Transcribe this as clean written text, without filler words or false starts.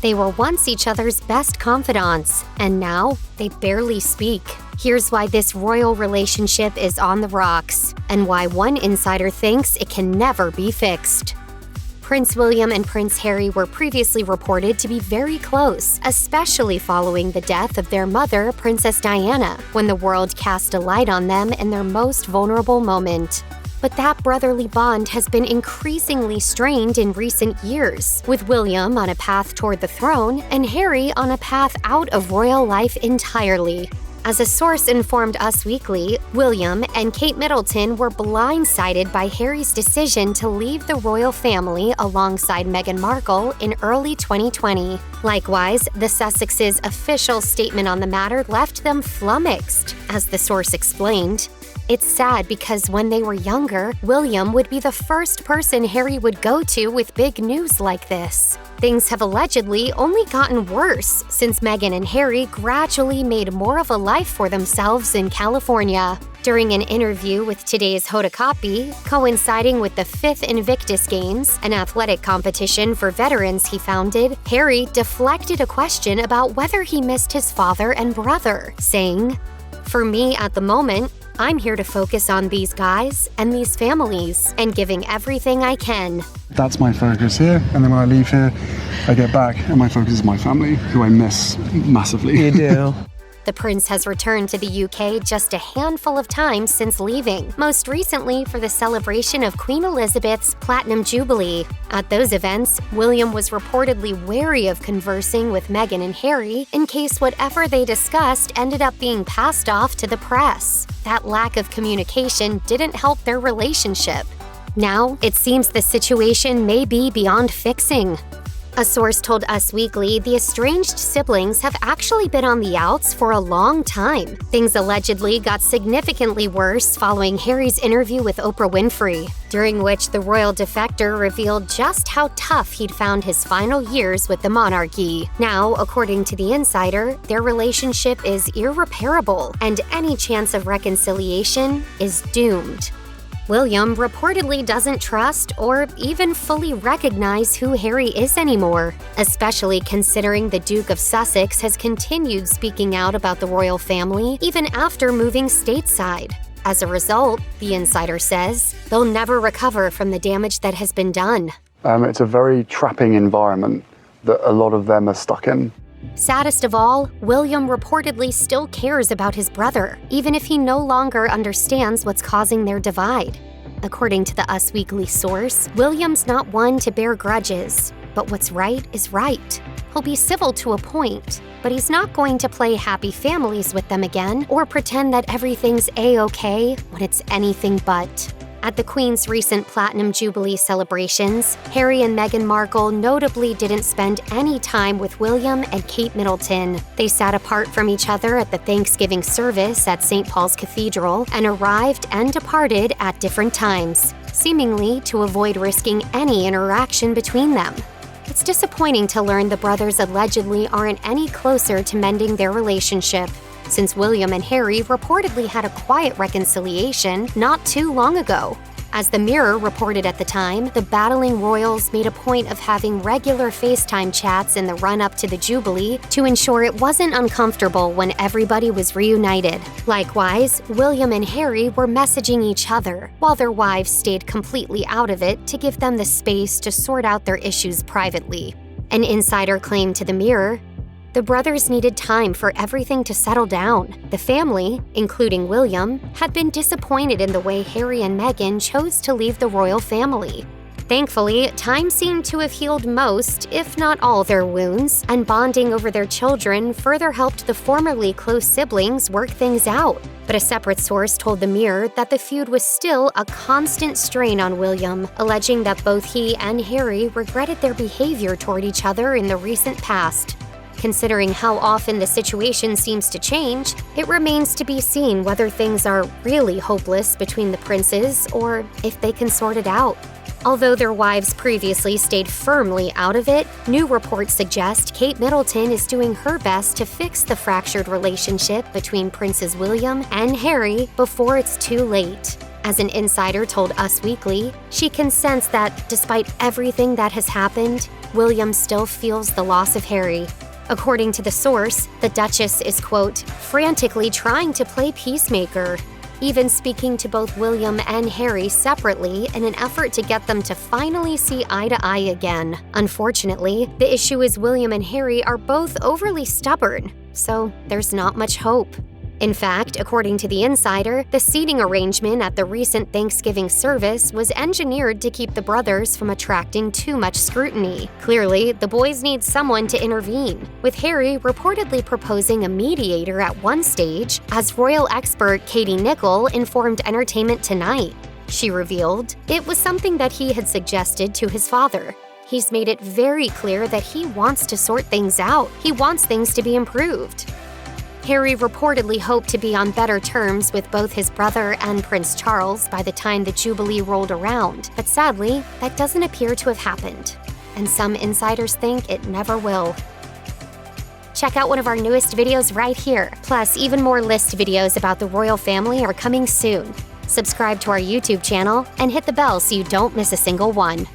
They were once each other's best confidants, and now they barely speak. Here's why this royal relationship is on the rocks, and why one insider thinks it can never be fixed. Prince William and Prince Harry were previously reported to be very close, especially following the death of their mother, Princess Diana, when the world cast a light on them in their most vulnerable moment. But that brotherly bond has been increasingly strained in recent years, with William on a path toward the throne and Harry on a path out of royal life entirely. As a source informed Us Weekly, William and Kate Middleton were blindsided by Harry's decision to leave the royal family alongside Meghan Markle in early 2020. Likewise, the Sussexes' official statement on the matter left them flummoxed, as the source explained. It's sad because when they were younger, William would be the first person Harry would go to with big news like this. Things have allegedly only gotten worse since Meghan and Harry gradually made more of a life for themselves in California. During an interview with today's Hoda Kotb, coinciding with the 5th Invictus Games, an athletic competition for veterans he founded, Harry deflected a question about whether he missed his father and brother, saying, "For me at the moment, I'm here to focus on these guys and these families and giving everything I can." That's my focus here, and then when I leave here, I get back, and my focus is my family, who I miss massively. You do. The prince has returned to the UK just a handful of times since leaving, most recently for the celebration of Queen Elizabeth's Platinum Jubilee. At those events, William was reportedly wary of conversing with Meghan and Harry in case whatever they discussed ended up being passed off to the press. That lack of communication didn't help their relationship. Now, it seems the situation may be beyond fixing. A source told Us Weekly the estranged siblings have actually been on the outs for a long time. Things allegedly got significantly worse following Harry's interview with Oprah Winfrey, during which the royal defector revealed just how tough he'd found his final years with the monarchy. Now, according to the insider, their relationship is irreparable, and any chance of reconciliation is doomed. William reportedly doesn't trust or even fully recognize who Harry is anymore, especially considering the Duke of Sussex has continued speaking out about the royal family even after moving stateside. As a result, the insider says, they'll never recover from the damage that has been done. It's a very trapping environment that a lot of them are stuck in. Saddest of all, William reportedly still cares about his brother, even if he no longer understands what's causing their divide. According to the Us Weekly source, William's not one to bear grudges, but what's right is right. He'll be civil to a point, but he's not going to play happy families with them again or pretend that everything's A-okay when it's anything but. At the Queen's recent Platinum Jubilee celebrations, Harry and Meghan Markle notably didn't spend any time with William and Kate Middleton. They sat apart from each other at the Thanksgiving service at St. Paul's Cathedral and arrived and departed at different times, seemingly to avoid risking any interaction between them. It's disappointing to learn the brothers allegedly aren't any closer to mending their relationship, since William and Harry reportedly had a quiet reconciliation not too long ago. As the Mirror reported at the time, the battling royals made a point of having regular FaceTime chats in the run-up to the Jubilee to ensure it wasn't uncomfortable when everybody was reunited. Likewise, William and Harry were messaging each other, while their wives stayed completely out of it to give them the space to sort out their issues privately. An insider claimed to the Mirror, the brothers needed time for everything to settle down. The family, including William, had been disappointed in the way Harry and Meghan chose to leave the royal family. Thankfully, time seemed to have healed most, if not all, their wounds, and bonding over their children further helped the formerly close siblings work things out. But a separate source told the Mirror that the feud was still a constant strain on William, alleging that both he and Harry regretted their behavior toward each other in the recent past. Considering how often the situation seems to change, it remains to be seen whether things are really hopeless between the princes or if they can sort it out. Although their wives previously stayed firmly out of it, new reports suggest Kate Middleton is doing her best to fix the fractured relationship between Princes William and Harry before it's too late. As an insider told Us Weekly, she can sense that despite everything that has happened, William still feels the loss of Harry. According to the source, the Duchess is, quote, frantically trying to play peacemaker, even speaking to both William and Harry separately in an effort to get them to finally see eye to eye again. Unfortunately, the issue is William and Harry are both overly stubborn, so there's not much hope. In fact, according to the insider, the seating arrangement at the recent Thanksgiving service was engineered to keep the brothers from attracting too much scrutiny. Clearly, the boys need someone to intervene, with Harry reportedly proposing a mediator at one stage, as royal expert Katie Nicholl informed Entertainment Tonight. She revealed it was something that he had suggested to his father. He's made it very clear that he wants to sort things out. He wants things to be improved. Harry reportedly hoped to be on better terms with both his brother and Prince Charles by the time the Jubilee rolled around, but sadly, that doesn't appear to have happened. And some insiders think it never will. Check out one of our newest videos right here. Plus, even more list videos about the royal family are coming soon. Subscribe to our YouTube channel and hit the bell so you don't miss a single one.